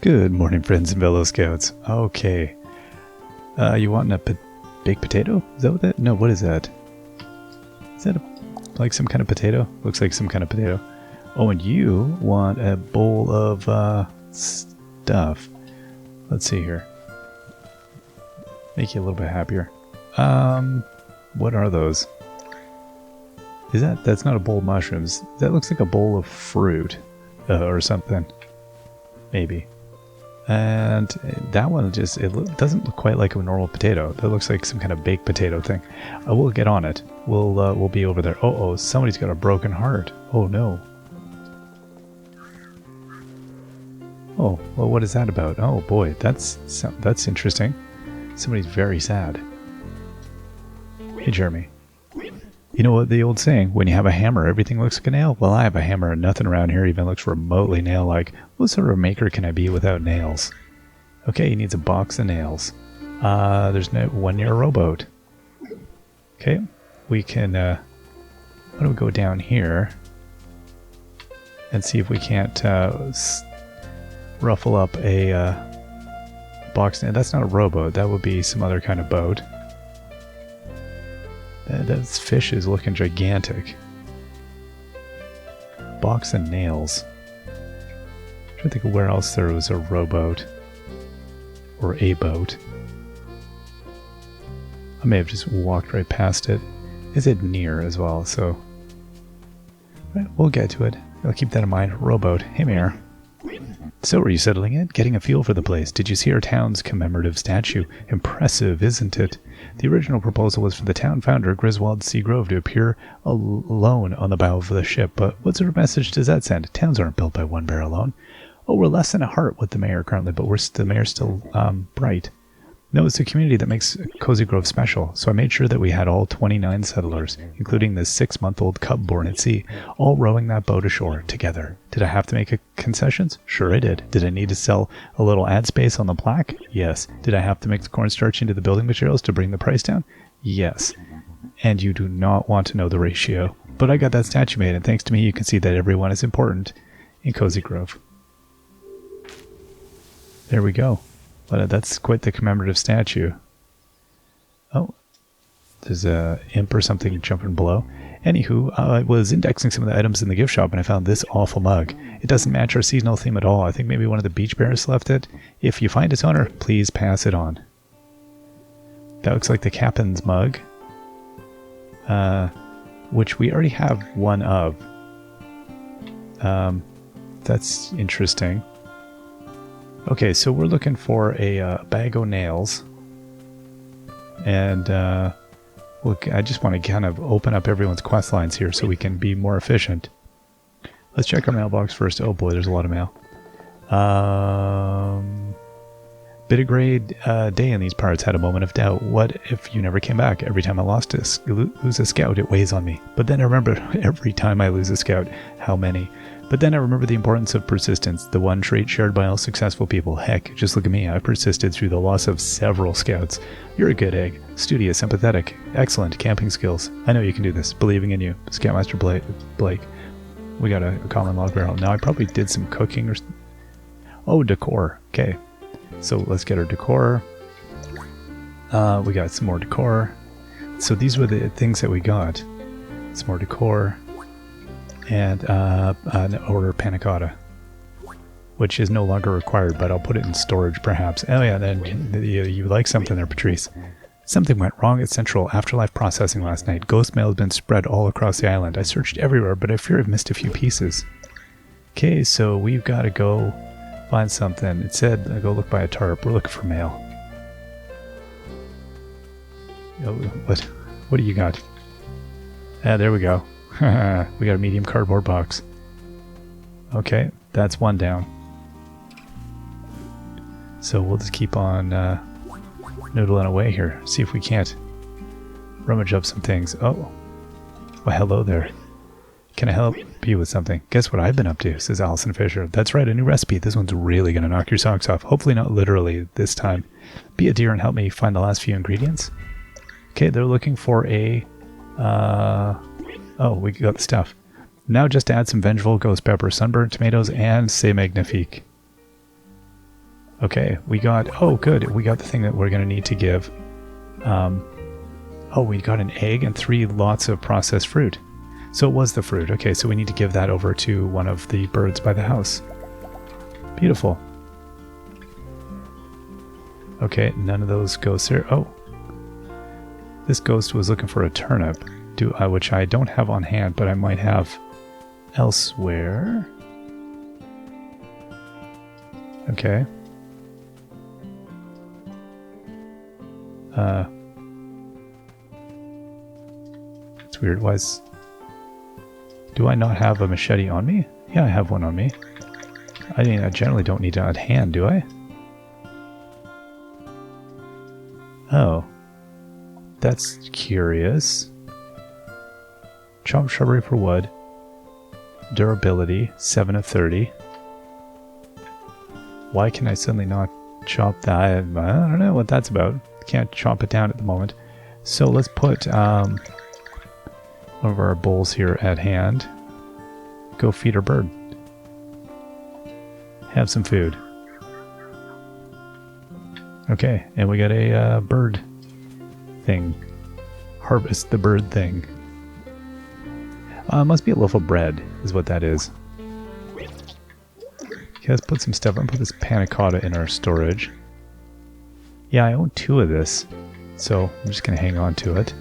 Good morning, friends and fellow scouts. Okay. You want a baked potato? Is that what that? No, what is that? Is that like some kind of potato? Looks like some kind of potato. Oh, and you want a bowl of stuff. Let's see here. Make you a little bit happier. What are those? That's not a bowl of mushrooms. That looks like a bowl of fruit or something. Maybe. And that one it doesn't look quite like a normal potato. That looks like some kind of baked potato thing. We'll get on it. We'll be over there. Oh, somebody's got a broken heart. Oh no. Oh, well, what is that about? Oh boy, that's interesting. Somebody's very sad. Hey, Jeremy. You know what the old saying, when you have a hammer, everything looks like a nail? Well, I have a hammer and nothing around here even looks remotely nail-like. What sort of a maker can I be without nails? Okay, he needs a box of nails. There's one near a rowboat. Okay, we can, why don't we go down here and see if we can't ruffle up a box. That's not a rowboat, that would be some other kind of boat. That fish is looking gigantic. Box of nails. I'm trying to think of where else there was a rowboat. Or a boat. I may have just walked right past it. Is it near as well, so... Right, we'll get to it. I'll keep that in mind. Rowboat. Hey, Mayor. So, are you settling in? Getting a feel for the place? Did you see our town's commemorative statue? Impressive, isn't it? The original proposal was for the town founder, Griswold C. Grove, to appear alone on the bow of the ship, but what sort of message does that send? Towns aren't built by one bear alone. Oh, we're less than a heart with the mayor currently, but the mayor's still bright. No, it's the community that makes Cozy Grove special, so I made sure that we had all 29 settlers, including the 6-month-old cub born at sea, all rowing that boat ashore together. Did I have to make concessions? Sure I did. Did I need to sell a little ad space on the plaque? Yes. Did I have to mix cornstarch into the building materials to bring the price down? Yes. And you do not want to know the ratio. But I got that statue made, and thanks to me you can see that everyone is important in Cozy Grove. There we go. But that's quite the commemorative statue. Oh, there's a imp or something jumping below. Anywho, I was indexing some of the items in the gift shop and I found this awful mug. It doesn't match our seasonal theme at all. I think maybe one of the beach bears left it. If you find its owner, please pass it on. That looks like the captain's mug. Which we already have one of. That's interesting. Okay, so we're looking for a bag of nails, and look, I just want to kind of open up everyone's quest lines here so we can be more efficient. Let's check our mailbox first. Oh boy, there's a lot of mail. Bit of grade day in these parts. Had a moment of doubt. What if you never came back? Every time I lose a scout, it weighs on me. But then I remember every time I lose a scout, how many? But then I remember the importance of persistence, the one trait shared by all successful people. Heck, just look at me. I persisted through the loss of several scouts. You're a good egg. Studious, empathetic, excellent camping skills. I know you can do this. Believing in you. Scoutmaster Blake. We got a common log barrel. Now I probably did some cooking or... Oh, decor. Okay. So let's get our decor. We got some more decor. So these were the things that we got. Some more decor. And an order panna cotta, which is no longer required, but I'll put it in storage perhaps. Oh yeah, then you like something there, Patrice. Something went wrong at Central Afterlife Processing last night. Ghost mail has been spread all across the island. I searched everywhere, but I fear I've missed a few pieces. Okay, so we've got to go find something. It said go look by a tarp. We're looking for mail. Oh, what do you got? Ah, there we go. We got a medium cardboard box. Okay, that's one down. So we'll just keep on noodling away here. See if we can't rummage up some things. Oh, well, hello there. Can I help you with something? Guess what I've been up to, says Allison Fisher. That's right, a new recipe. This one's really going to knock your socks off. Hopefully not literally this time. Be a dear and help me find the last few ingredients. Okay, they're looking for a... Oh, we got the stuff. Now just add some vengeful ghost pepper, sunburnt tomatoes, and c'est magnifique. Okay, we got... Oh, good. We got the thing that we're going to need to give. Oh, we got an egg and 3 lots of processed fruit. So it was the fruit. Okay, so we need to give that over to one of the birds by the house. Beautiful. Okay, none of those ghosts here. Oh. This ghost was looking for a turnip, which I don't have on hand, but I might have elsewhere. Okay. It's weird. Do I not have a machete on me? Yeah, I have one on me. I mean, I generally don't need it at hand, do I? Oh. That's curious. Chop shrubbery for wood. Durability, 7 of 30. Why can I suddenly not chop that? I don't know what that's about. Can't chop it down at the moment. So let's put one of our bowls here at hand. Go feed our bird. Have some food. Okay, and we got a bird thing. Harvest the bird thing. Must be a loaf of bread, is what that is. Okay, let's put some stuff. I'm gonna put this panna cotta in our storage. Yeah, I own 2 of this, so I'm just gonna hang on to it.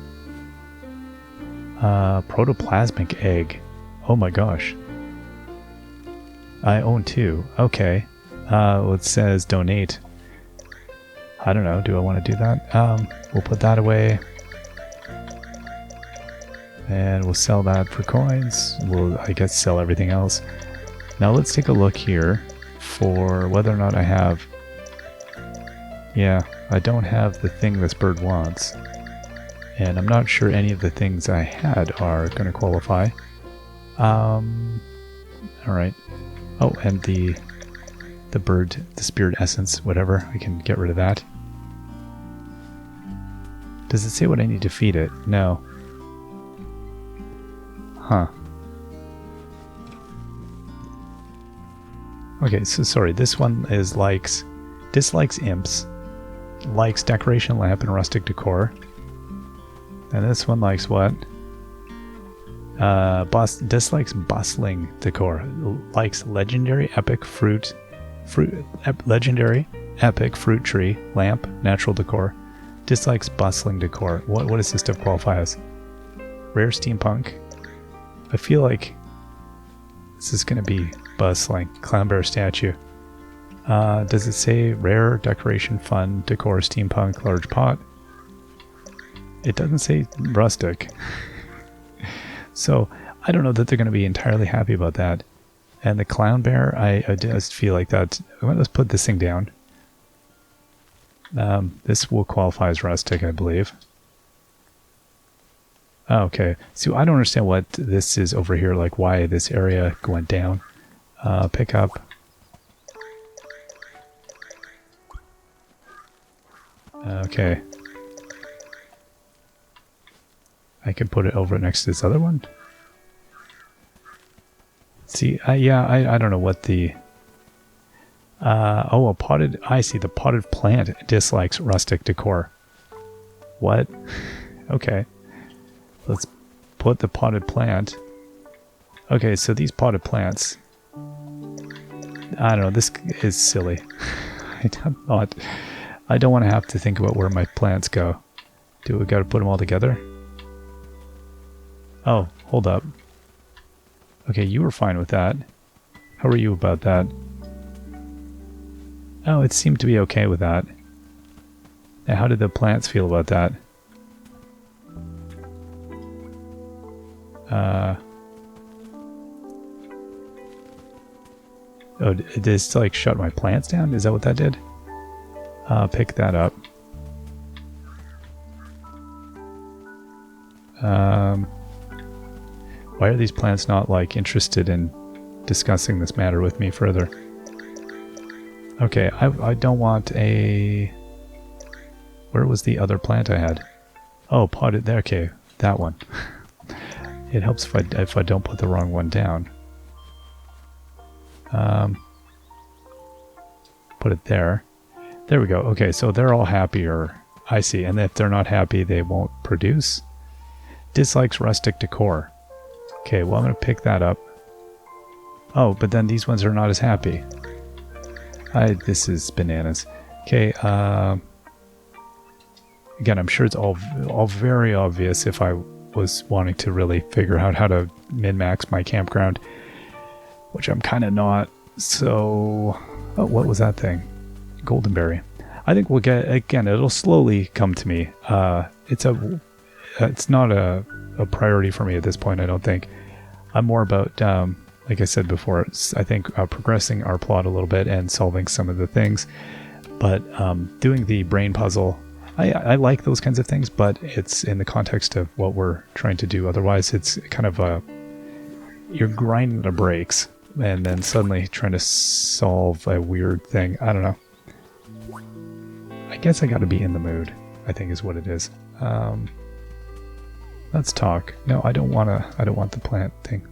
Protoplasmic egg. Oh my gosh. I own 2. Okay. It says donate. I don't know. Do I want to do that? We'll put that away. And we'll sell that for coins. We'll, I guess, sell everything else. Now let's take a look here for whether or not I have... Yeah, I don't have the thing this bird wants. And I'm not sure any of the things I had are going to qualify. Alright. Oh, and the bird, the spirit essence, whatever. I can get rid of that. Does it say what I need to feed it? No. Huh. Okay, so sorry, this one is dislikes imps, likes decoration lamp and rustic decor. And this one likes what? Dislikes bustling decor. Likes legendary epic fruit legendary epic fruit tree lamp natural decor. Dislikes bustling decor. What does this stuff qualify as? Rare steampunk. I feel like this is going to be bustling. Clown bear statue. Does it say rare decoration fun decor steampunk large pot? It doesn't say rustic. So I don't know that they're going to be entirely happy about that. And the clown bear, I just feel like that. Let's put this thing down. This will qualify as rustic, I believe. Okay, so I don't understand what this is over here, like why this area went down. Pick up. Okay. I can put it over next to this other one. See, yeah, I don't know what the... oh, I see, the potted plant dislikes rustic decor. What? Okay. Let's put the potted plant... Okay, so these potted plants... I don't know, this is silly. I don't want to have to think about where my plants go. Do we gotta put them all together? Oh, hold up. Okay, you were fine with that. How are you about that? Oh, it seemed to be okay with that. Now, how did the plants feel about that? Oh, did it like shut my plants down? Is that what that did? Pick that up. Why are these plants not like interested in discussing this matter with me further? Okay, I don't want a... Where was the other plant I had? Oh, potted there. Okay, that one. It helps if I don't put the wrong one down. Put it there. There we go. Okay, so they're all happier. I see. And if they're not happy, they won't produce. Dislikes rustic decor. Okay, well, I'm going to pick that up. Oh, but then these ones are not as happy. This is bananas. Okay, again, I'm sure it's all very obvious if I was wanting to really figure out how to min-max my campground, which I'm kind of not. So, oh, what was that thing? Goldenberry. I think we'll get, again, it'll slowly come to me. It's not a priority for me at this point, I don't think. I'm more about, like I said before, I think progressing our plot a little bit and solving some of the things. But doing the brain puzzle, I like those kinds of things, but it's in the context of what we're trying to do. Otherwise, it's kind of you're grinding the brakes and then suddenly trying to solve a weird thing. I don't know. I guess I got to be in the mood, I think is what it is. Let's talk. No, I don't want the plant thing.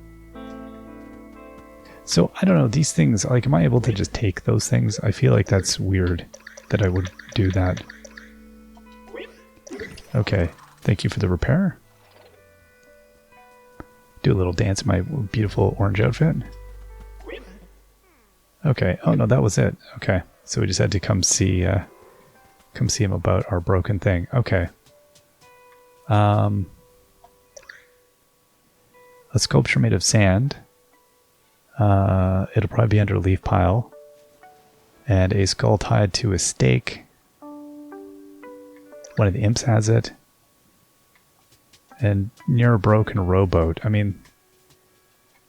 So, I don't know, these things, like, am I able to just take those things? I feel like that's weird that I would do that. Okay, thank you for the repair. Do a little dance in my beautiful orange outfit. Okay, oh no, that was it. Okay, so we just had to come see him about our broken thing. Okay. A sculpture made of sand. It'll probably be under a leaf pile. And a skull tied to a stake. One of the imps has it. And near a broken rowboat. I mean,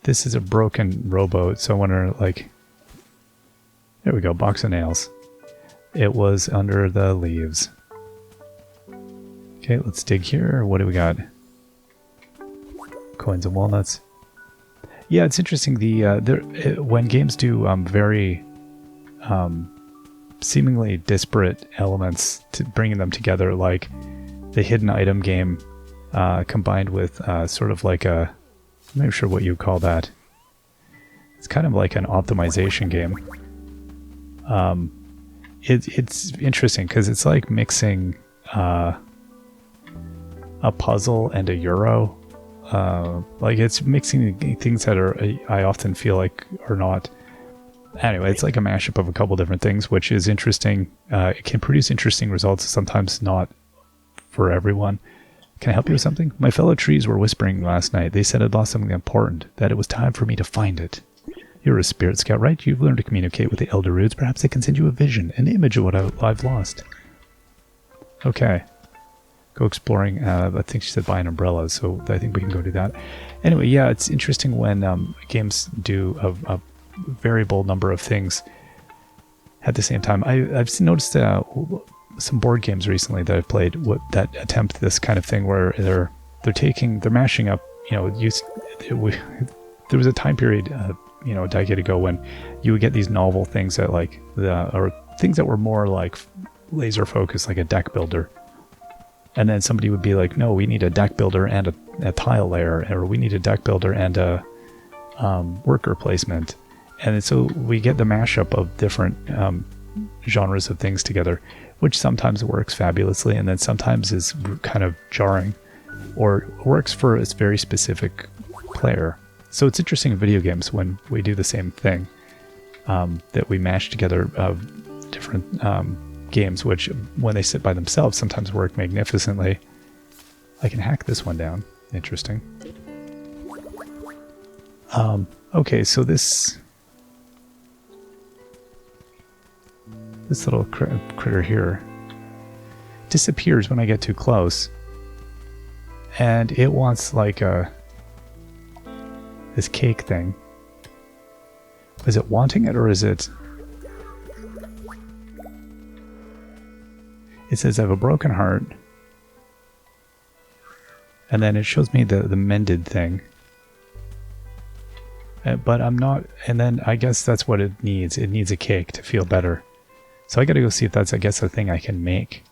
this is a broken rowboat, so I wonder, like... There we go, box of nails. It was under the leaves. Okay, let's dig here. What do we got? Coins and walnuts. Yeah, it's interesting. When games do very seemingly disparate elements to bringing them together, like the hidden item game combined with sort of like I'm not sure what you call that. It's kind of like an optimization game. It's interesting because it's like mixing a puzzle and a Euro. Like it's mixing things that I often feel like are not. Anyway, it's like a mashup of a couple different things, which is interesting. It can produce interesting results, sometimes not for everyone. Can I help you with something? My fellow trees were whispering last night. They said I'd lost something important, that it was time for me to find it. You're a spirit scout, right? You've learned to communicate with the elder roots. Perhaps they can send you a vision, an image of what I've lost. Okay. Go exploring. I think she said buy an umbrella, so I think we can go do that. Anyway, yeah, it's interesting when games do a very bold number of things at the same time. I've noticed some board games recently that I've played that attempt this kind of thing where they're mashing up. You know, there was a time period, a decade ago when you would get these novel things that or things that were more like laser focused, like a deck builder. And then somebody would be like, no, we need a deck builder and a tile layer, or we need a deck builder and a worker placement. And so we get the mashup of different genres of things together, which sometimes works fabulously and then sometimes is kind of jarring or works for a very specific player. So it's interesting in video games when we do the same thing, that we mash together different games, which when they sit by themselves sometimes work magnificently. I can hack this one down. Interesting. Okay, so this little critter here disappears when I get too close, and it wants like this cake thing. Is it wanting it, or is it... It says I have a broken heart. And then it shows me the mended thing. But I'm not... And then I guess that's what it needs. It needs a cake to feel better. So I gotta go see if that's, I guess, a thing I can make.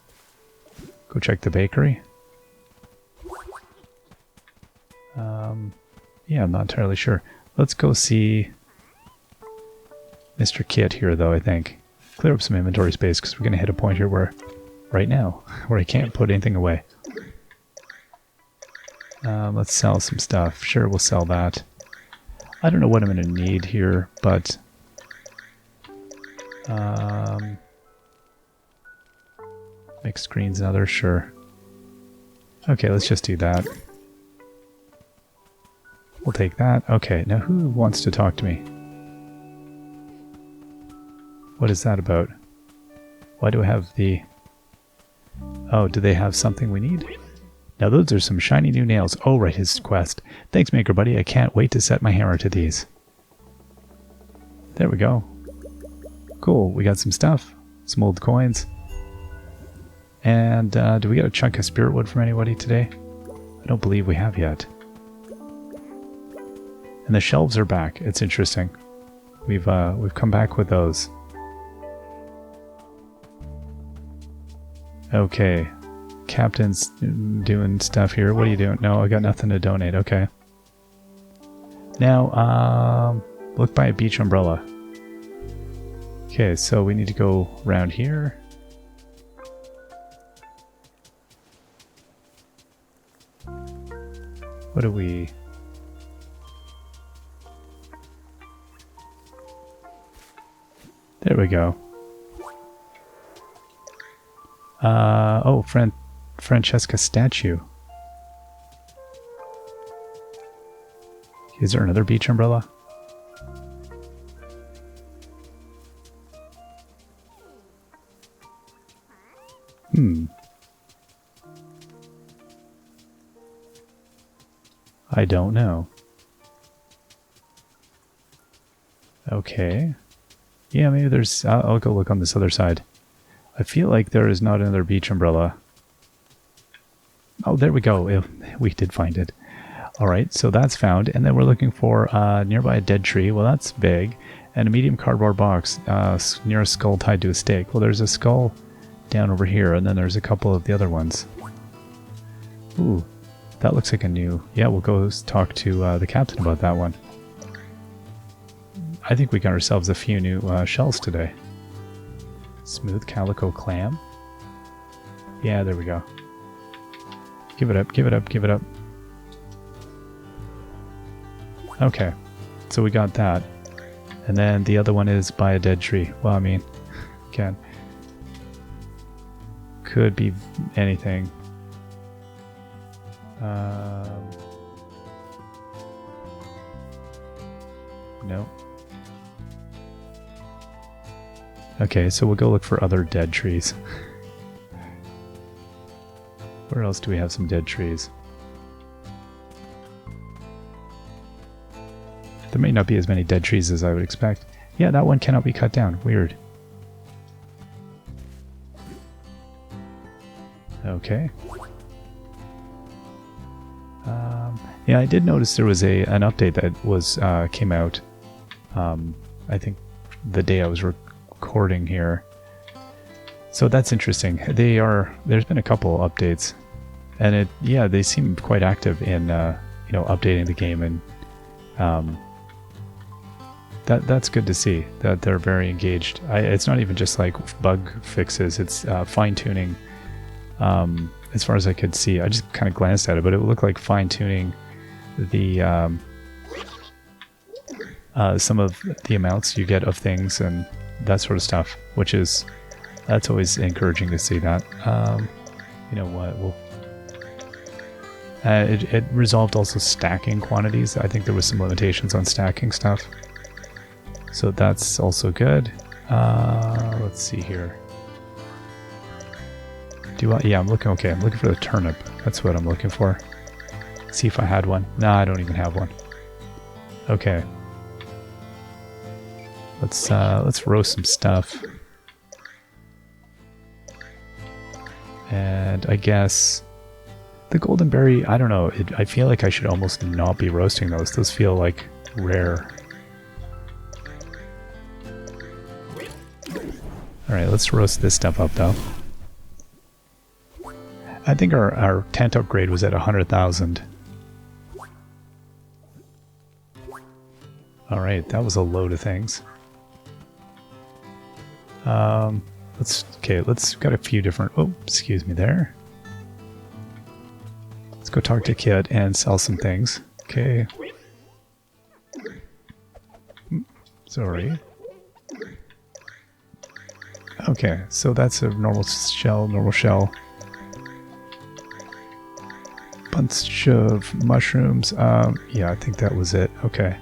Go check the bakery. Yeah, I'm not entirely sure. Let's go see Mr. Kit here, though, I think. clear up some inventory space because we're going to hit a point here where, right now, where I can't put anything away. Let's sell some stuff. Sure, we'll sell that. I don't know what I'm going to need here, but... mixed screens and others, sure. Okay, let's just do that. We'll take that. Okay, now who wants to talk to me? What is that about? Why do I have the... Oh, do they have something we need? Now those are some shiny new nails. Oh, right, his quest. Thanks, Maker Buddy. I can't wait to set my hammer to these. There we go. Cool, we got some stuff. Some old coins. And do we get a chunk of spirit wood from anybody today? I don't believe we have yet. And the shelves are back. It's interesting. We've come back with those. Okay. Captain's doing stuff here. What are you doing? No, I got nothing to donate. Okay. Now, look by a beach umbrella. Okay, so we need to go around here. What do we... There we go. Oh, Francesca statue. Is there another beach umbrella? I don't know. Okay. Yeah, maybe there's... I'll go look on this other side. I feel like there is not another beach umbrella. Oh, there we go. We did find it. Alright, so that's found. And then we're looking for nearby a dead tree. Well, that's big. And a medium cardboard box near a skull tied to a stake. Well, there's a skull down over here, and then there's a couple of the other ones. Ooh, that looks like a new... Yeah, we'll go talk to the captain about that one. I think we got ourselves a few new shells today. Smooth calico clam. Yeah, there we go. Give it up, give it up, give it up. Okay, so we got that. And then the other one is by a dead tree. Well, I mean, again, could be anything. No. Okay, so we'll go look for other dead trees. Where else do we have some dead trees? There may not be as many dead trees as I would expect. Yeah, that one cannot be cut down. Weird. Okay. Yeah, I did notice there was an update that was came out. I think the day I was recording here. So that's interesting. There's been a couple updates, and they seem quite active in updating the game, and that's good to see that they're very engaged. It's not even just like bug fixes; it's fine tuning. As far as I could see, I just kind of glanced at it, but it looked like fine tuning the some of the amounts you get of things and that sort of stuff, that's always encouraging to see that. You know what? It resolved also stacking quantities. I think there was some limitations on stacking stuff, so that's also good. Let's see here. Yeah, I'm looking. Okay, I'm looking for the turnip. That's what I'm looking for. See if I had one. Nah, I don't even have one. Okay. Let's roast some stuff. And I guess the golden berry, I don't know. I feel like I should almost not be roasting those. Those feel like rare. Alright, let's roast this stuff up though. I think our tent upgrade was at 100,000. Alright, that was a load of things. Let's got a few different. Oh, excuse me there. Let's go talk to Kit and sell some things. Okay. Sorry. Okay, so that's a normal shell. Bunch of mushrooms. Yeah, I think that was it. Okay.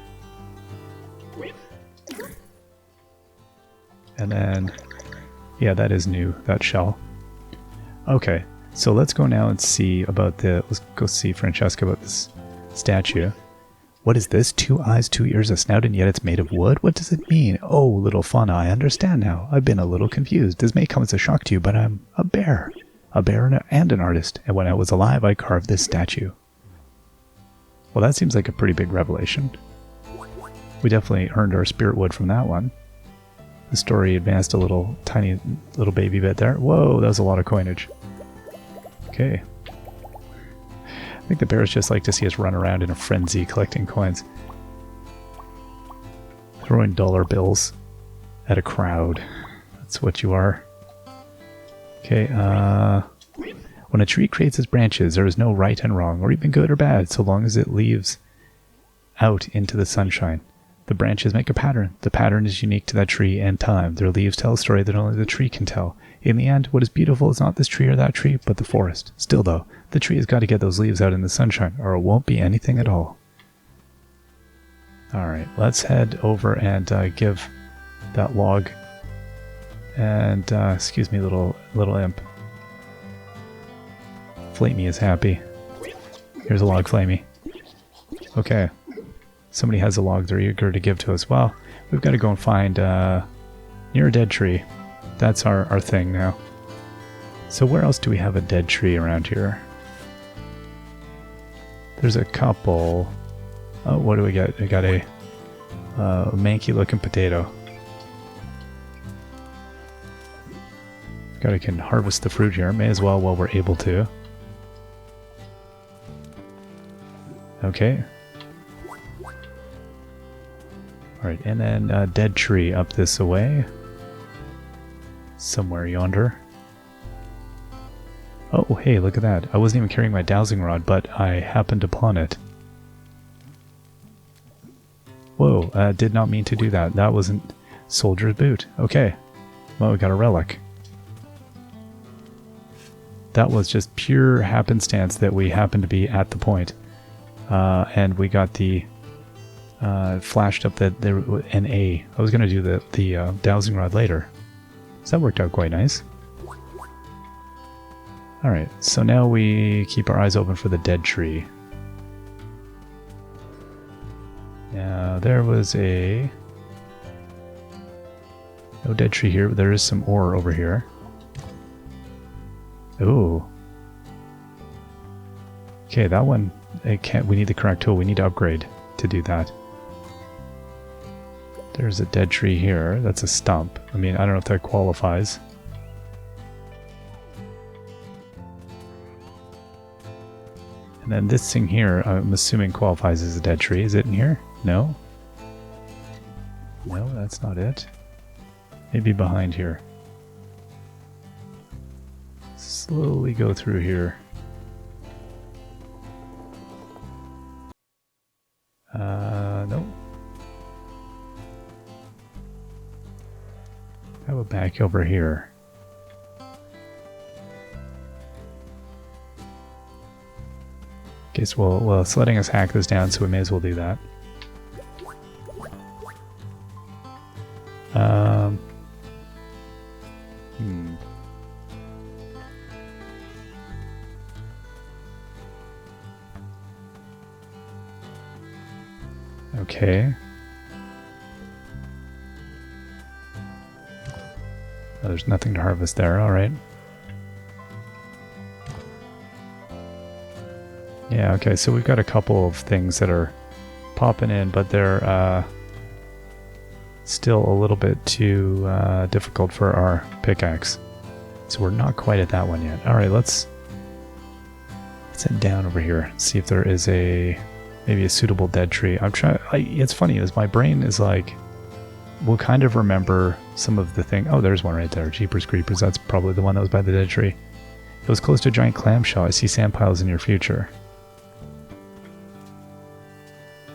And then, yeah, that is new, that shell. Okay, so let's go now and see about let's go see Francesca about this statue. What is this? 2 eyes, 2 ears, a snout, and yet it's made of wood? What does it mean? Oh, little fauna, I understand now. I've been a little confused. This may come as a shock to you, but I'm a bear. A bear and an artist, and when I was alive, I carved this statue. Well, that seems like a pretty big revelation. We definitely earned our spirit wood from that one. The story advanced a tiny little baby bit there. Whoa, that was a lot of coinage. Okay. I think the bears just like to see us run around in a frenzy collecting coins. Throwing dollar bills at a crowd. That's what you are. Okay, when a tree creates its branches, there is no right and wrong, or even good or bad, so long as it leaves out into the sunshine. The branches make a pattern. The pattern is unique to that tree and time. Their leaves tell a story that only the tree can tell. In the end, what is beautiful is not this tree or that tree, but the forest. Still, though, the tree has got to get those leaves out in the sunshine, or it won't be anything at all. Alright, let's head over and give that log. And, excuse me, little imp. Flamey is happy. Here's a log, Flamey. Okay. Somebody has a log they're eager to give to us. Well, we've got to go and find near a dead tree. That's our thing now. So where else do we have a dead tree around here? There's a couple. Oh, what do we got? I got a manky looking potato. Gotta can harvest the fruit here. May as well while we're able to. Okay. Alright, and then a dead tree up this away. Somewhere yonder. Oh, hey, look at that. I wasn't even carrying my dowsing rod, but I happened upon it. Whoa, did not mean to do that. That wasn't soldier's boot. Okay. Well, we got a relic. That was just pure happenstance that we happened to be at the point. And we got the flashed up that there an A. I was going to do the dowsing rod later. So that worked out quite nice. Alright, so now we keep our eyes open for the dead tree. Now, there was no dead tree here, but there is some ore over here. Ooh. Okay, that one, we need the correct tool. We need to upgrade to do that. There's a dead tree here. That's a stump. I mean, I don't know if that qualifies. And then this thing here, I'm assuming qualifies as a dead tree. Is it in here? No? No, that's not it. Maybe behind here. Slowly go through here. No. How about back over here? Okay, so well, it's letting us hack this down, so we may as well do that. Okay. Oh, there's nothing to harvest there, alright. Yeah, okay, so we've got a couple of things that are popping in, but they're still a little bit too difficult for our pickaxe. So we're not quite at that one yet. Alright, let's head down over here and see if there is maybe a suitable dead tree. I'm trying. It's funny, is my brain is like we'll kind of remember some of the thing. Oh, there's one right there. Jeepers Creepers. That's probably the one that was by the dead tree. It was close to a giant clamshell. I see sand piles in your future.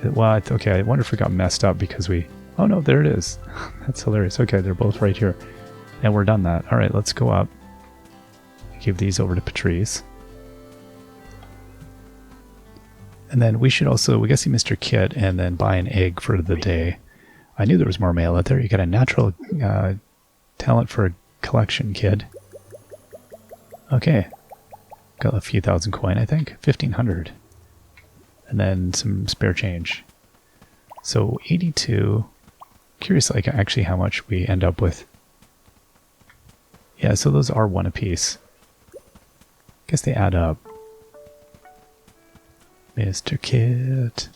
Well, okay, I wonder if we got messed up because we... Oh no, there it is. That's hilarious. Okay, they're both right here. And we're done that. Alright, let's go up. Give these over to Patrice. And then we should also... We got to see Mr. Kit and then buy an egg for the day. I knew there was more mail out there. You got a natural talent for a collection, kid. Okay. Got a few thousand coin, I think. 1,500. And then some spare change. So 82. Curious, like, actually how much we end up with. Yeah, so those are one apiece. Guess they add up. Mr. Kit.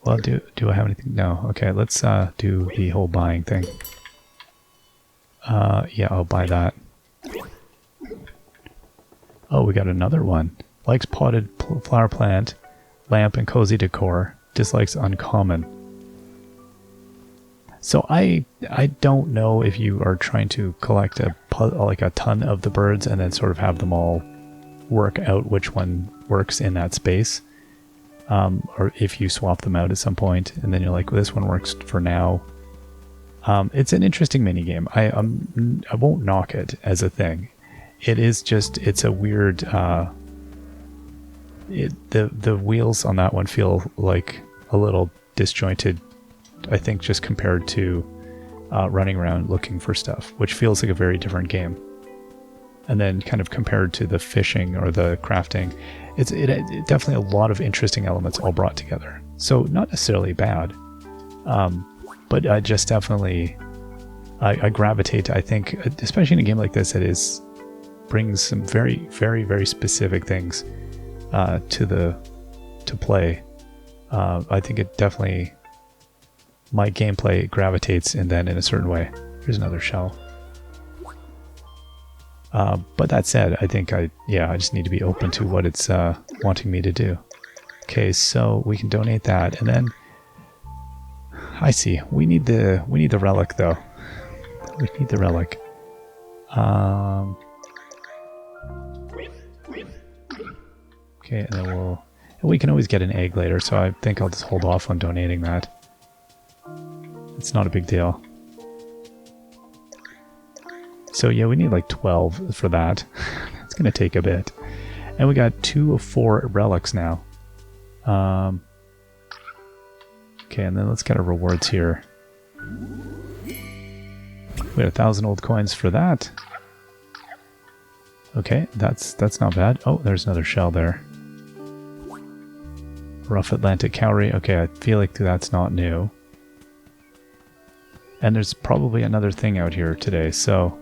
Well, do I have anything? No. Okay, let's do the whole buying thing. Yeah, I'll buy that. Oh, we got another one. Likes potted flower plant, lamp, and cozy decor. Dislikes uncommon. So I don't know if you are trying to collect a ton of the birds and then sort of have them all work out which one works in that space, or if you swap them out at some point and then you're like, well, this one works for now. It's an interesting mini game. I won't knock it as a thing. It is just, it's a weird. The wheels on that one feel like a little disjointed, I think, just compared to running around looking for stuff, which feels like a very different game. And then kind of compared to the fishing or the crafting, it's definitely a lot of interesting elements all brought together. So not necessarily bad, but I just definitely, I gravitate to, I think, especially in a game like this, it brings some very, very, very specific things to play. I think it definitely, my gameplay gravitates in a certain way. Here's another shell. But that said, I think I just need to be open to what it's wanting me to do. Okay, so we can donate that, and then I see we need the relic though. We need the relic. Okay, and then we can always get an egg later, so I think I'll just hold off on donating that. It's not a big deal. So yeah, we need like 12 for that. It's going to take a bit. And we got 2 of 4 relics now. Okay, and then let's get our rewards here. We had 1,000 old coins for that. Okay, that's not bad. Oh, there's another shell there. Rough Atlantic Cowrie. Okay, I feel like that's not new. And there's probably another thing out here today, so...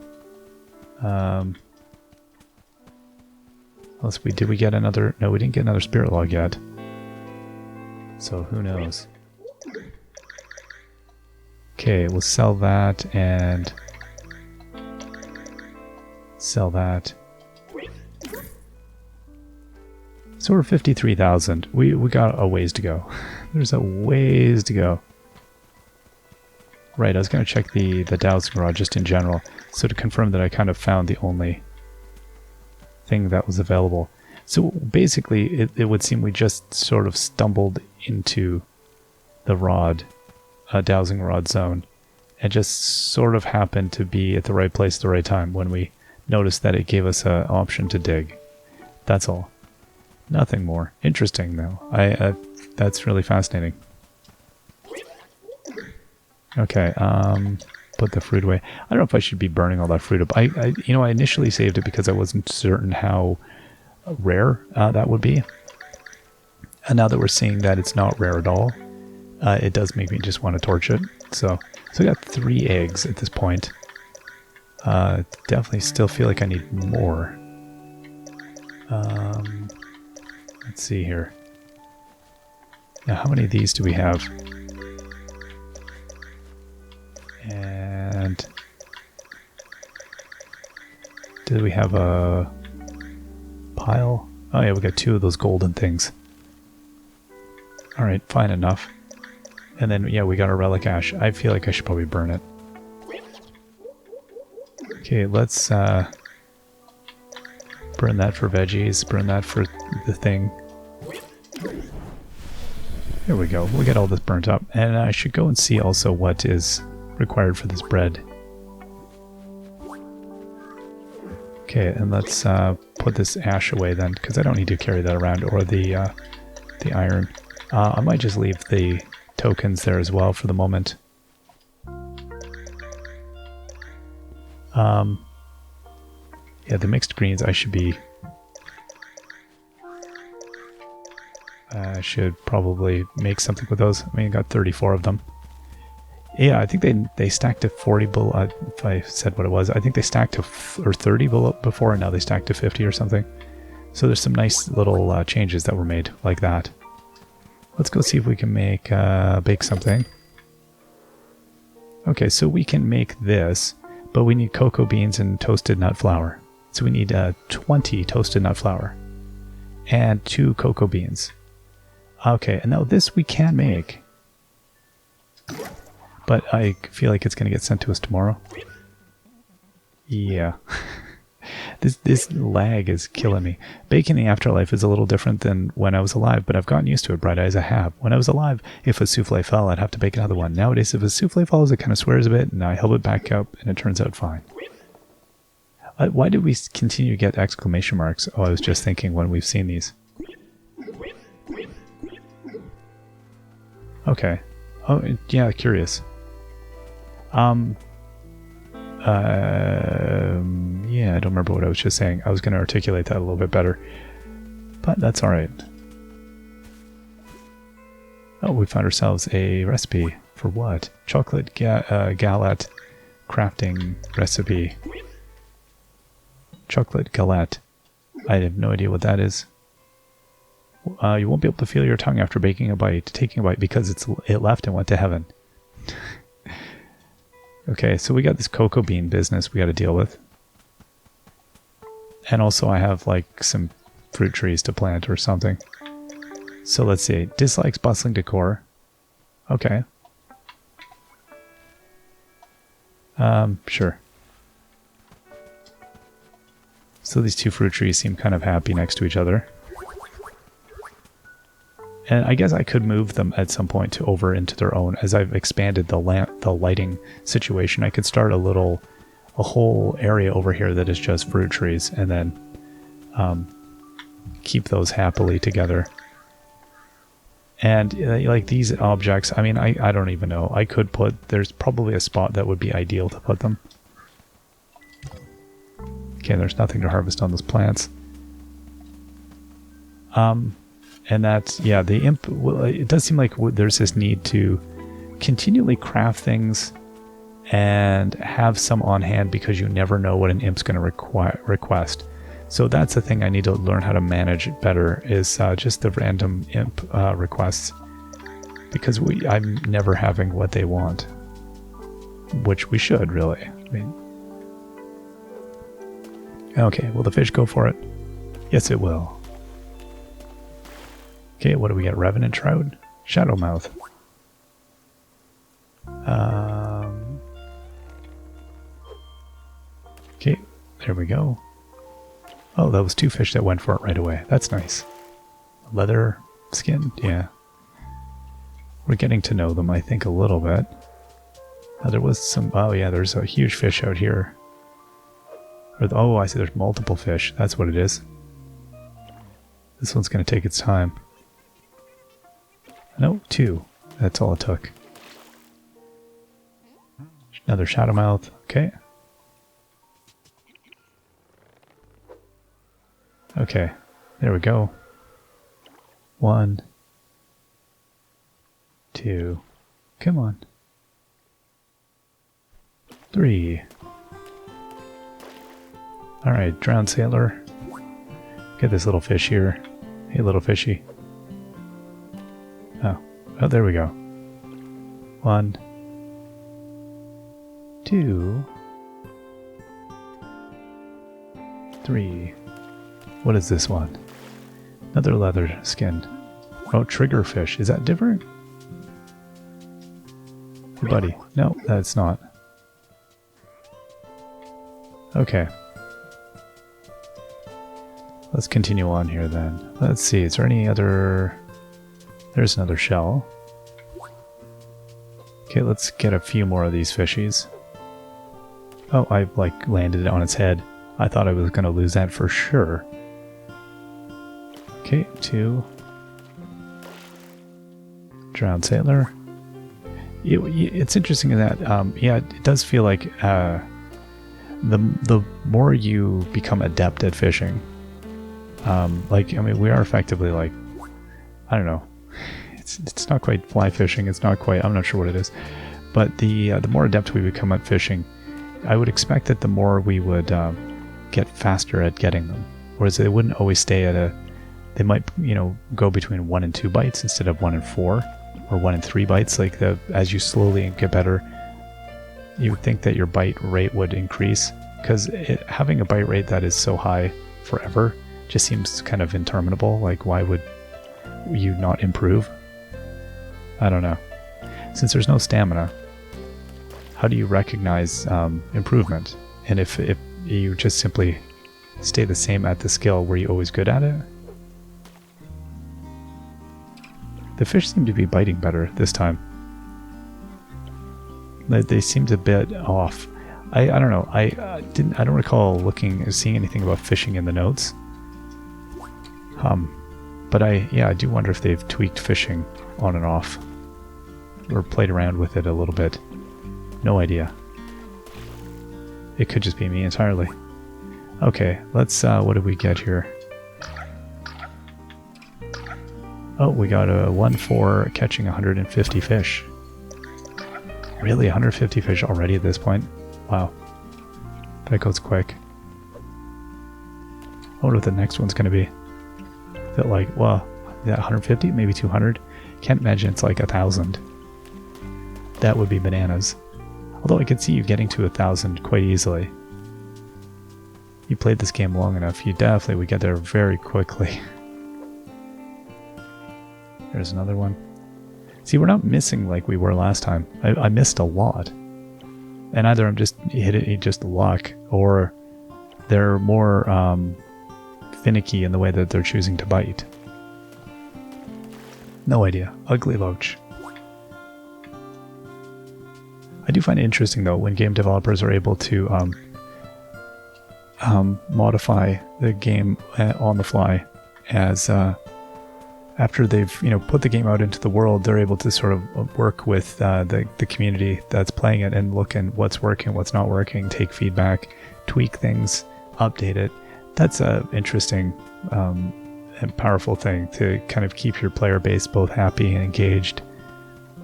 did we get another... No, we didn't get another spirit log yet. So, who knows? Okay, we'll sell that and... sell that. So we're 53,000. We got a ways to go. There's a ways to go. Right, I was going to check the dowsing rod just in general, so to confirm that I kind of found the only thing that was available. So basically, it would seem we just sort of stumbled into the dowsing rod zone, and just sort of happened to be at the right place at the right time when we noticed that it gave us an option to dig. That's all. Nothing more. Interesting, though. That's really fascinating. Okay, put the fruit away. I don't know if I should be burning all that fruit up. I initially saved it because I wasn't certain how rare that would be. And now that we're seeing that it's not rare at all, it does make me just want to torch it. So I got 3 eggs at this point. Definitely still feel like I need more. Let's see here. Now, how many of these do we have? And do we have a pile? Oh yeah, we got 2 of those golden things. Alright, fine enough. And then, yeah, we got our relic ash. I feel like I should probably burn it. Okay, let's burn that for veggies, burn that for the thing. There we go. We'll get all this burnt up. And I should go and see also what is required for this bread. Okay, and let's put this ash away then, because I don't need to carry that around, or the iron. I might just leave the tokens there as well for the moment. Yeah, the mixed greens I should be... I should probably make something with those. I mean, I got 34 of them. Yeah, I think they stacked to 40 below, if I said what it was. I think they stacked to 30 below before, and now they stacked to 50 or something. So there's some nice little changes that were made like that. Let's go see if we can make bake something. Okay, so we can make this, but we need cocoa beans and toasted nut flour. So we need 20 toasted nut flour and 2 cocoa beans. Okay, and now this we can make. But I feel like it's going to get sent to us tomorrow. Yeah. This lag is killing me. Baking in the afterlife is a little different than when I was alive, but I've gotten used to it, bright eyes I have. When I was alive, if a souffle fell, I'd have to bake another one. Nowadays, if a souffle falls, it kind of swears a bit, and I help it back up, and it turns out fine. Why did we continue to get exclamation marks? Oh, I was just thinking when we've seen these. Okay. Oh, yeah, curious. Yeah, I don't remember what I was just saying. I was going to articulate that a little bit better, but that's all right. Oh, we found ourselves a recipe for what? Chocolate galette crafting recipe. Chocolate galette. I have no idea what that is. You won't be able to feel your tongue after taking a bite because it left and went to heaven. Okay, so we got this cocoa bean business we got to deal with. And also I have like some fruit trees to plant or something. So let's see. Dislikes bustling decor. Okay. Sure. So these two fruit trees seem kind of happy next to each other. And I guess I could move them at some point over into their own. As I've expanded the lighting situation, I could start a whole area over here that is just fruit trees, and then keep those happily together. And like these objects, I mean, I don't even know. I could there's probably a spot that would be ideal to put them. Okay, there's nothing to harvest on those plants. And that's, yeah, the imp, well, it does seem like there's this need to continually craft things and have some on hand because you never know what an imp's going to request. So that's the thing I need to learn how to manage better, is just the random imp requests. Because I'm never having what they want. Which we should, really. I mean, okay, will the fish go for it? Yes, it will. Okay, what do we get? Revenant Trout? Shadowmouth. Okay, there we go. Oh, that was 2 fish that went for it right away. That's nice. Leather skin? Yeah. We're getting to know them, I think, a little bit. There was some... Oh, yeah, there's a huge fish out here. Oh, I see there's multiple fish. That's what it is. This one's going to take its time. No, 2. That's all it took. Another shadowmouth. Okay. Okay. There we go. 1, 2. Come on. 3. Alright, drowned sailor. Get this little fish here. Hey, little fishy. Oh, there we go. 1, 2, 3. What is this one? Another leather skin. Oh, triggerfish. Is that different? Hey, buddy. No, that's not. Okay. Let's continue on here then. Let's see, is there any other... There's another shell. Okay, let's get a few more of these fishies. Oh, I like landed it on its head. I thought I was going to lose that for sure. Okay, 2. Drowned sailor. It's interesting in that, yeah, it does feel like the more you become adept at fishing, like, I mean, we are effectively like, I don't know, it's not quite fly fishing, it's not quite, I'm not sure what it is, but the more adept we become at fishing, I would expect that the more we would get faster at getting them, whereas they wouldn't always stay at they might, you know, go between 1 and 2 bites instead of 1 and 4, or 1 and 3 bites, like as you slowly get better, you would think that your bite rate would increase, because having a bite rate that is so high forever just seems kind of interminable. Like, why would you not improve? I don't know. Since there's no stamina, how do you recognize improvement? And if you just simply stay the same at the skill, were you always good at it? The fish seem to be biting better this time. They seemed a bit off. I don't know. I don't recall seeing anything about fishing in the notes. But I do wonder if they've tweaked fishing on and off, or played around with it a little bit. No idea. It could just be me entirely. Okay, let's. What did we get here? Oh, we got a 1 for catching 150 fish. Really, 150 fish already at this point? Wow. That goes quick. I wonder what the next one's going to be. Is it like, well, yeah, 150? Maybe 200? Can't imagine it's like 1,000. That would be bananas. Although I could see you getting to 1,000 quite easily. You played this game long enough, you definitely would get there very quickly. There's another one. See, we're not missing like we were last time. I missed a lot. And either I'm just just luck, or they're more finicky in the way that they're choosing to bite. No idea. Ugly loach. I do find it interesting though when game developers are able to modify the game on the fly, as after they've put the game out into the world, they're able to sort of work with the community that's playing it and look at what's working, what's not working, take feedback, tweak things, update it. That's an interesting and powerful thing to kind of keep your player base both happy and engaged.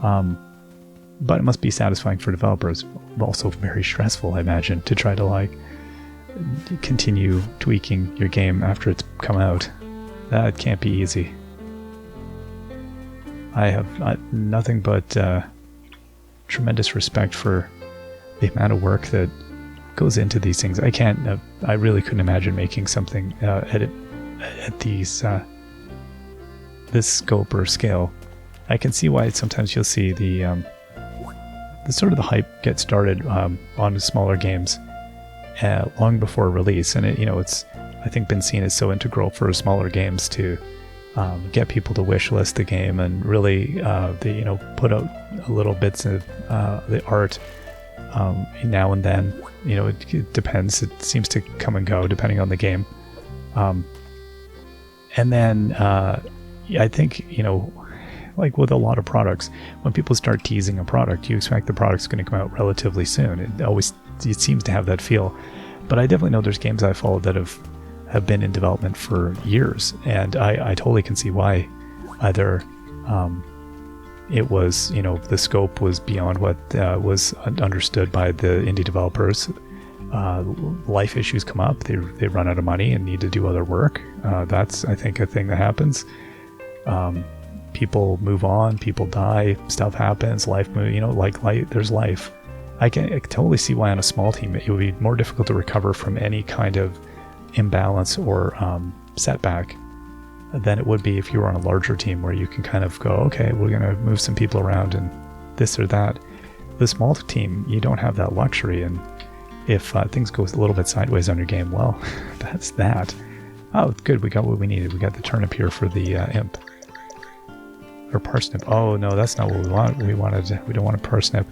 But it must be satisfying for developers, also very stressful, I imagine, to try to like continue tweaking your game after it's come out. That can't be easy. I have nothing but tremendous respect for the amount of work that goes into these things. I really couldn't imagine making something at these this scope or scale. I can see why sometimes you'll see the sort of the hype get started on smaller games long before release, and it's I think been seen as so integral for smaller games to get people to wish list the game and really put out a little bits of the art now and then. It depends. It seems to come and go depending on the game. And then I think like with a lot of products, when people start teasing a product, you expect the product's going to come out relatively soon. It seems to have that feel. But I definitely know there's games I followed that have been in development for years, and I totally can see why. Either it was, the scope was beyond what was understood by the indie developers. Life issues come up, they run out of money and need to do other work. That's, I think, a thing that happens. People move on, people die, stuff happens, life there's life. I can totally see why on a small team it would be more difficult to recover from any kind of imbalance or setback than it would be if you were on a larger team, where you can kind of go, okay, we're going to move some people around and this or that. the small team, you don't have that luxury, and if things go a little bit sideways on your game, well, that's that. Oh, good, we got what we needed. We got the turnip here for the imp. Or parsnip. Oh, no, that's not what we want. We don't want a parsnip.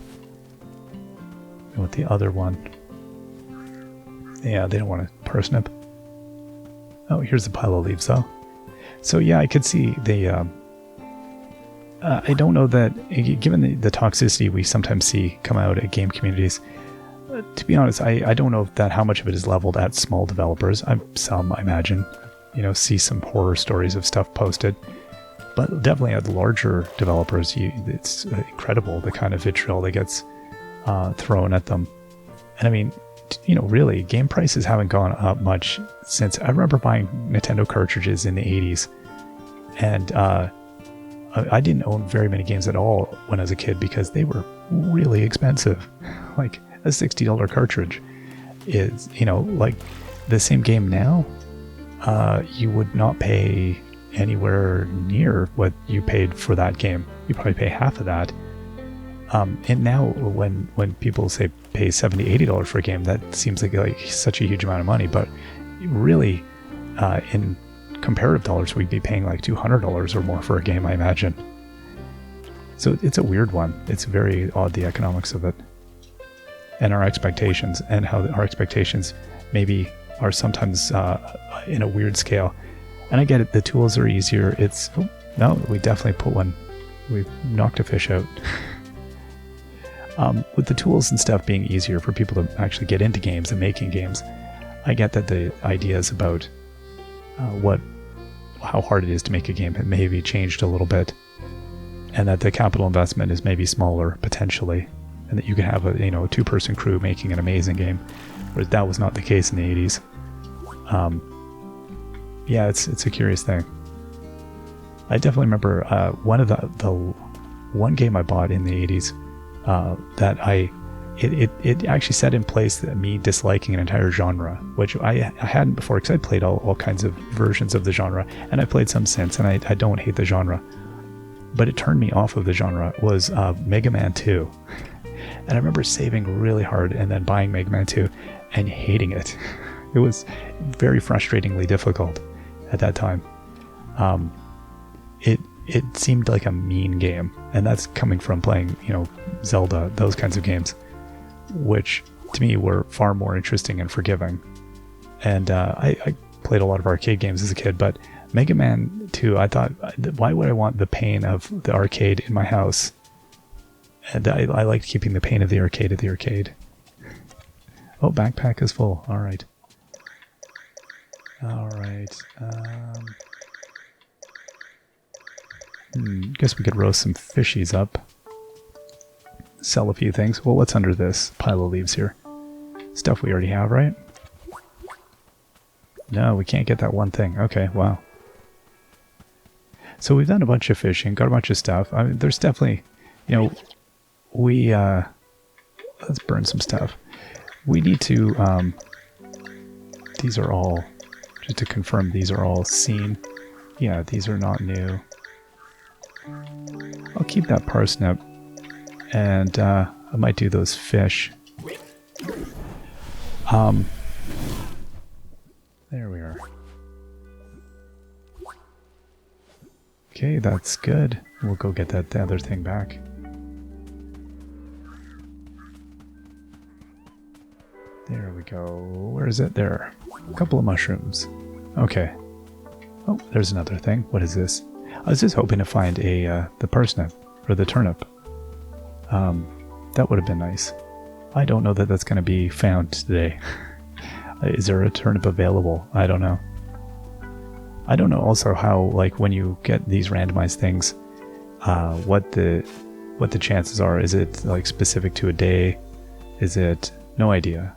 We want the other one. Yeah, they don't want a parsnip. Oh, here's the pile of leaves, though. So, yeah, I could see the... I don't know that, given the toxicity we sometimes see come out at game communities, to be honest, I don't know how much of it is leveled at small developers. Some, I imagine, see some horror stories of stuff posted. But definitely at the larger developers, it's incredible the kind of vitriol that gets thrown at them. And I mean, really, game prices haven't gone up much since... I remember buying Nintendo cartridges in the 80s. And I didn't own very many games at all when I was a kid because they were really expensive. Like a $60 cartridge is, like the same game now, you would not pay anywhere near what you paid for that game. You probably pay half of that. And now when people say pay $70, $80 for a game, that seems like such a huge amount of money. But really, in comparative dollars, we'd be paying like $200 or more for a game, I imagine. So it's a weird one. It's very odd, the economics of it. And our expectations, and how our expectations maybe are sometimes in a weird scale. And I get it, the tools are easier. No, we definitely put one. We've knocked a fish out. With the tools and stuff being easier for people to actually get into games and making games, I get that the ideas about how hard it is to make a game have maybe changed a little bit, and that the capital investment is maybe smaller potentially, and that you can have a two-person crew making an amazing game, whereas that was not the case in the 80s. Yeah, it's a curious thing. I definitely remember one of the one game I bought in the 80s that it actually set in place me disliking an entire genre, which I hadn't before, because I played all kinds of versions of the genre, and I played some since, and I don't hate the genre. But it turned me off of the genre, was Mega Man 2. And I remember saving really hard and then buying Mega Man 2 and hating it. It was very frustratingly difficult at that time. It seemed like a mean game, and that's coming from playing, Zelda, those kinds of games, which to me were far more interesting and forgiving. And I played a lot of arcade games as a kid, but Mega Man 2, I thought, why would I want the pain of the arcade in my house? And I liked keeping the pain of the arcade at the arcade. Oh, backpack is full. All right. Guess we could roast some fishies up. Sell a few things. Well, what's under this pile of leaves here? Stuff we already have, right? No, we can't get that one thing. Okay, wow. So we've done a bunch of fishing, got a bunch of stuff. I mean, there's definitely, let's burn some stuff. We need to, these are all, just to confirm, these are all seen. Yeah, these are not new. I'll keep that parsnip, and I might do those fish. There we are. Okay, that's good. We'll go get the other thing back. There we go. Where is it? There. A couple of mushrooms. Okay. Oh, there's another thing. What is this? I was just hoping to find the parsnip, or the turnip. That would have been nice. I don't know that that's going to be found today. Is there a turnip available? I don't know. I don't know also how, like, when you get these randomized things, what the chances are. Is it like specific to a day? Is it... No idea.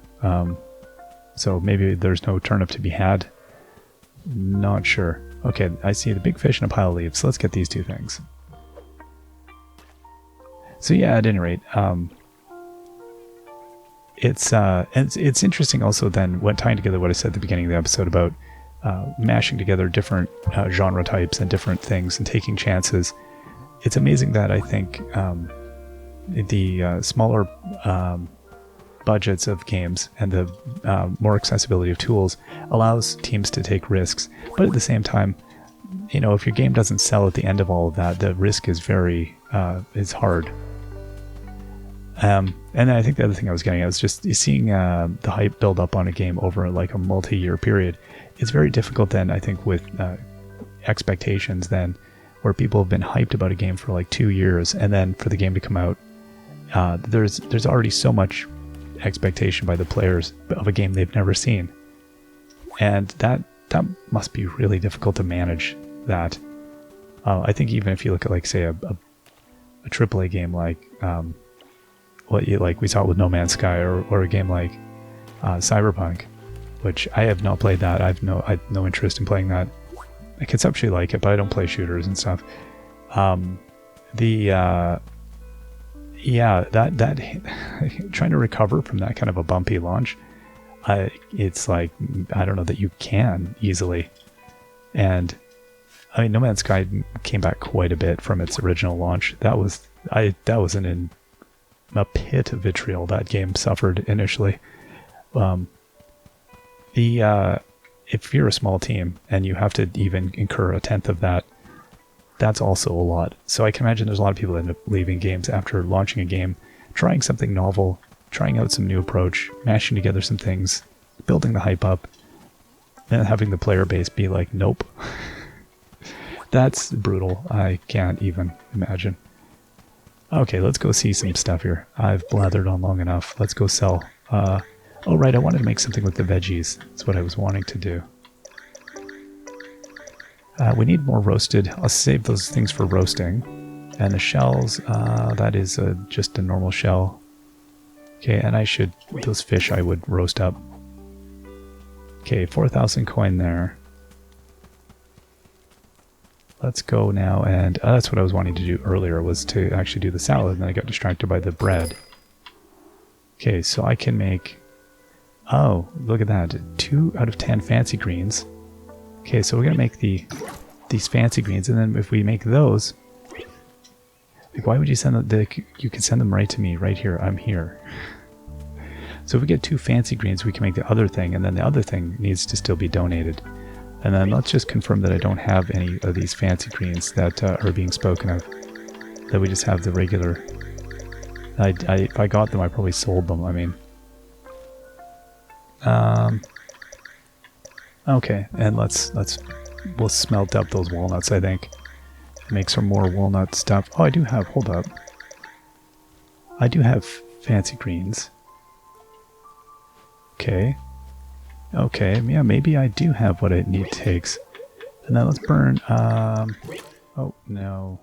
So maybe there's no turnip to be had. Not sure. Okay, I see the big fish and a pile of leaves. So let's get these two things. So yeah, at any rate, it's interesting also then when tying together what I said at the beginning of the episode about mashing together different genre types and different things and taking chances. It's amazing that I think the smaller budgets of games and the more accessibility of tools allows teams to take risks. But at the same time, you know, if your game doesn't sell at the end of all of that, the risk is very is hard. And I think the other thing I was getting at was just seeing the hype build up on a game over like a multi-year period. It's very difficult then, I think, with expectations then, where people have been hyped about a game for like 2 years, and then for the game to come out, there's already so much expectation by the players of a game they've never seen, and that must be really difficult to manage that. I think even if you look at like say a AAA game like like we saw it with No Man's Sky, or a game like Cyberpunk, which I have not played that. I have no interest in playing that. I conceptually like it, but I don't play shooters and stuff. That trying to recover from that kind of a bumpy launch, it's like, I don't know that you can easily. And I mean, No Man's Sky came back quite a bit from its original launch. That was in a pit of vitriol that game suffered initially. If you're a small team and you have to even incur a tenth of that, that's also a lot. So I can imagine there's a lot of people that end up leaving games after launching a game, trying something novel, trying out some new approach, mashing together some things, building the hype up, and having the player base be like, nope. That's brutal. I can't even imagine. Okay, let's go see some stuff here. I've blathered on long enough. Let's go sell. Oh right, I wanted to make something with the veggies. That's what I was wanting to do. We need more roasted. I'll save those things for roasting. And the shells, that is just a normal shell. Okay, and those fish I would roast up. Okay, 4,000 coin there. Let's go now, and that's what I was wanting to do earlier, was to actually do the salad, and then I got distracted by the bread. Okay, so I can make... Oh, look at that. 2 out of 10 fancy greens. Okay, so we're going to make these fancy greens, and then if we make those... Like, why would you send them... You can send them right to me, right here. I'm here. So if we get 2 fancy greens, we can make the other thing, and then the other thing needs to still be donated. And then let's just confirm that I don't have any of these fancy greens that are being spoken of. That we just have the regular... if I got them, I probably sold them, I mean... Okay, and we'll smelt up those walnuts, I think. Make some more walnut stuff. Oh, hold up. I do have fancy greens. Okay. Okay, yeah, maybe I do have what it takes. And then let's burn, oh, no.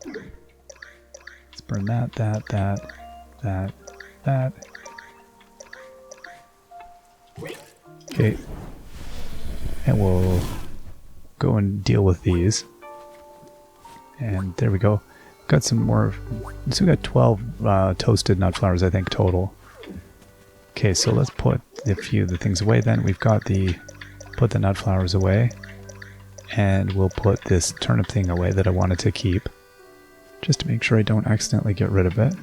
Let's burn that. Okay. And we'll go and deal with these. And there we go. Got some more. So we got 12 toasted nut flours, I think, total. Okay, so let's put a few of the things away then. We've got put the nut flours away. And we'll put this turnip thing away that I wanted to keep. Just to make sure I don't accidentally get rid of it.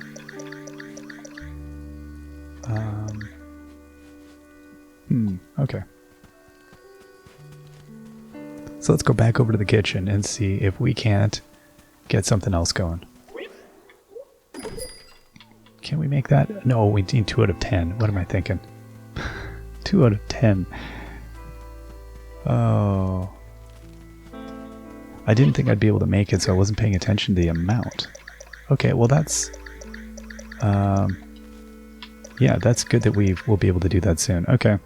Okay. So let's go back over to the kitchen and see if we can't get something else going. Can we make that? No, we need 2 out of 10. What am I thinking? 2 out of 10. Oh. I didn't think I'd be able to make it, so I wasn't paying attention to the amount. Okay, well that's... yeah, that's good that we'll be able to do that soon. Okay.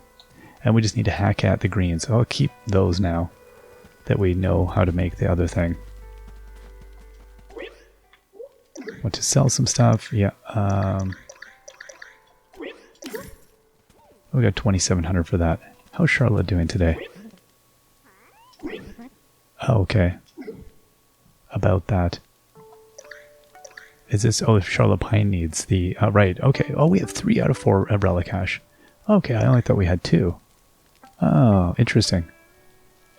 And we just need to hack at the greens. I'll keep those now, that we know how to make the other thing. Want to sell some stuff? Yeah. We got 2,700 for that. How's Charlotte doing today? Oh, okay. About that. Is this... Oh, if Charlotte Pine needs the... right, okay. Oh, we have 3 out of 4 relic hash. Okay, I only thought we had 2. Oh, interesting.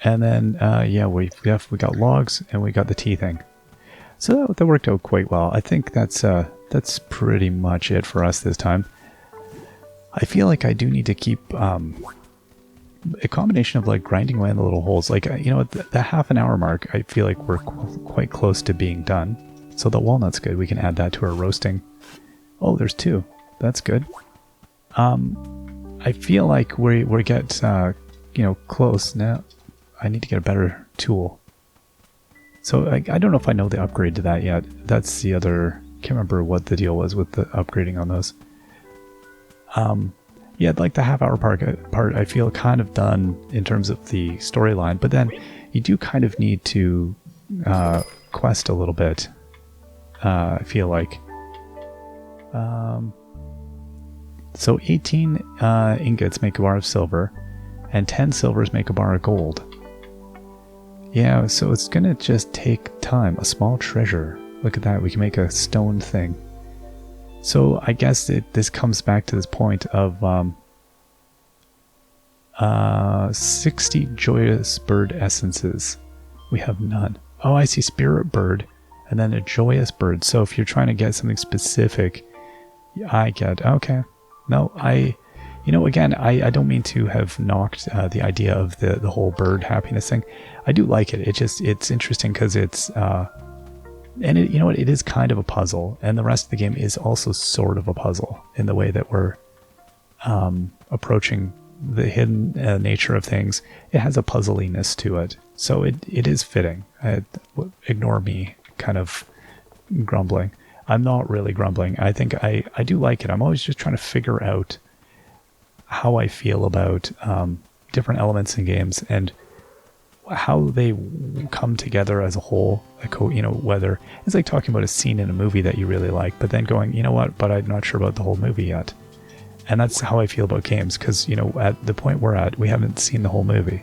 And then, yeah, we got logs, and we got the tea thing. So that worked out quite well. I think that's that's pretty much it for us this time. I feel like I do need to keep a combination of like grinding away in the little holes. Like, you know, at the half an hour mark, I feel like we're quite close to being done. So the walnut's good. We can add that to our roasting. Oh, there's 2. That's good. I feel like we get, you know, close now. I need to get a better tool. So I don't know if I know the upgrade to that yet. That's the other... Can't remember what the deal was with the upgrading on those. Yeah, like the half-hour part, I feel kind of done in terms of the storyline. But then you do kind of need to quest a little bit. I feel like. So 18 ingots make a bar of silver, and 10 silvers make a bar of gold. Yeah, so it's gonna just take time. A small treasure. Look at that, we can make a stone thing. So I guess this comes back to this point of 60 joyous bird essences. We have none. Oh, I see spirit bird, and then a joyous bird. So if you're trying to get something specific, I get, okay. No, you know, again, I don't mean to have knocked the idea of the whole bird happiness thing. I do like it. It's interesting because it's, and you know what, it is kind of a puzzle, and the rest of the game is also sort of a puzzle in the way that we're approaching the hidden nature of things. It has a puzzliness to it, so it is fitting. Ignore me kind of grumbling. I'm not really grumbling. I think I do like it. I'm always just trying to figure out how I feel about different elements in games and how they come together as a whole. You know, whether it's like talking about a scene in a movie that you really like, but then going, you know what, but I'm not sure about the whole movie yet. And that's how I feel about games, because, you know, at the point we're at, we haven't seen the whole movie.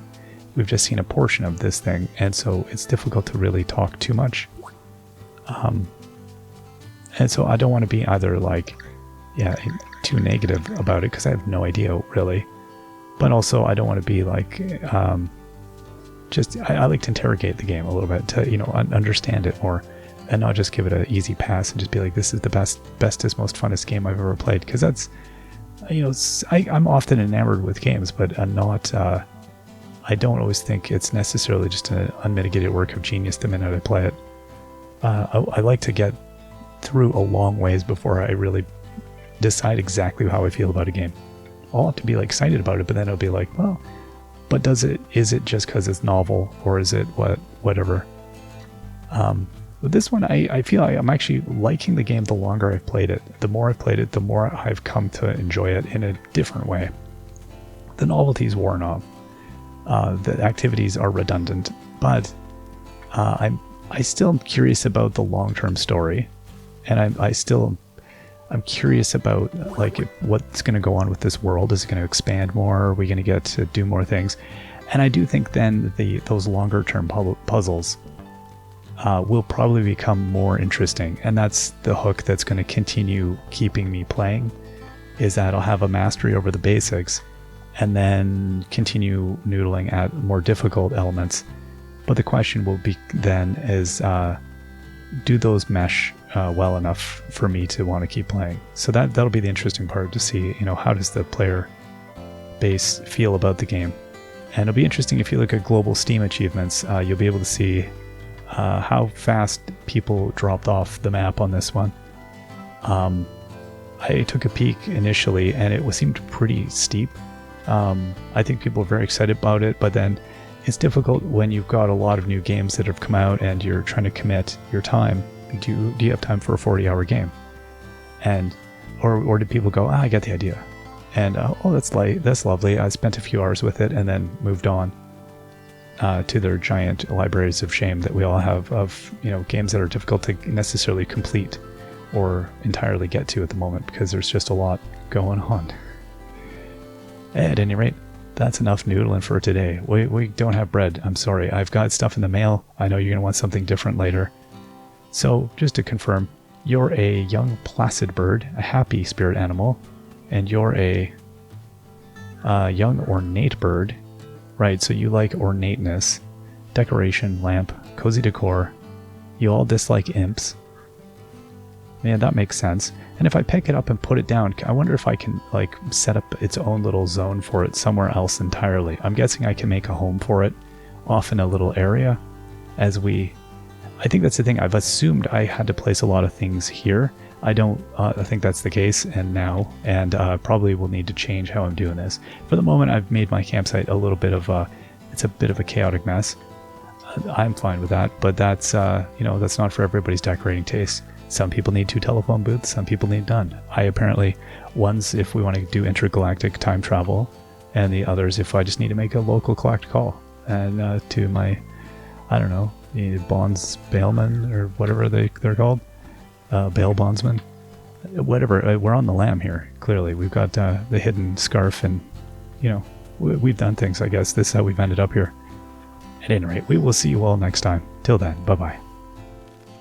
We've just seen a portion of this thing, and so it's difficult to really talk too much. And so I don't want to be either like, yeah, too negative about it, because I have no idea really. But also I don't want to be like, I like to interrogate the game a little bit to, you know, understand it more, and not just give it an easy pass and just be like, this is the bestest, most funnest game I've ever played. Because that's, you know, I'm often enamored with games, but I'm not, I don't always think it's necessarily just an unmitigated work of genius the minute I play it. I like to get through a long ways before I really decide exactly how I feel about a game. I'll have to be like excited about it, but then it'll be like, well, but is it just because it's novel, or is it whatever? With this one, I feel like I'm actually liking the game the longer I've played it. The more I've played it, the more I've come to enjoy it in a different way. The novelty's worn off. The activities are redundant, but I still am curious about the long-term story, and I'm curious about like what's going to go on with this world. Is it going to expand more? Are we going to get to do more things? And I do think then those longer-term puzzles will probably become more interesting, and that's the hook that's going to continue keeping me playing, is that I'll have a mastery over the basics and then continue noodling at more difficult elements. But the question will be then is, do those mesh well enough for me to want to keep playing? So that'll be the interesting part, to see, you know, how does the player base feel about the game. And it'll be interesting if you look at global Steam achievements, you'll be able to see how fast people dropped off the map on this one. I took a peek initially, and it seemed pretty steep. I think people are very excited about it, but then it's difficult when you've got a lot of new games that have come out and you're trying to commit your time. Do you have time for a 40-hour game? And or did people go, I get the idea, and that's lovely. I spent a few hours with it and then moved on to their giant libraries of shame that we all have of, you know, games that are difficult to necessarily complete or entirely get to at the moment because there's just a lot going on. At any rate, that's enough noodling for today. We don't have bread. I'm sorry. I've got stuff in the mail. I know you're going to want something different later. So, just to confirm, you're a young placid bird, a happy spirit animal, and you're a young ornate bird. Right, so you like ornateness, decoration, lamp, cozy decor. You all dislike imps. Yeah, that makes sense. And if I pick it up and put it down, I wonder if I can like set up its own little zone for it somewhere else entirely. I'm guessing I can make a home for it off in a little area I think that's the thing. I've assumed I had to place a lot of things here. I don't I think that's the case and probably will need to change how I'm doing this. For the moment, I've made my campsite a little bit of it's a bit of a chaotic mess. I'm fine with that, but that's that's not for everybody's decorating taste. Some people need 2 telephone booths, some people need none. I apparently, one's if we want to do intergalactic time travel, and the others if I just need to make a local collect call. And to my, I don't know, bonds bailman or whatever they're called, bail bondsman, whatever. We're on the lam here, clearly. We've got the hidden scarf and, we've done things, I guess. This is how we've ended up here. At any rate, we will see you all next time. Till then, bye-bye.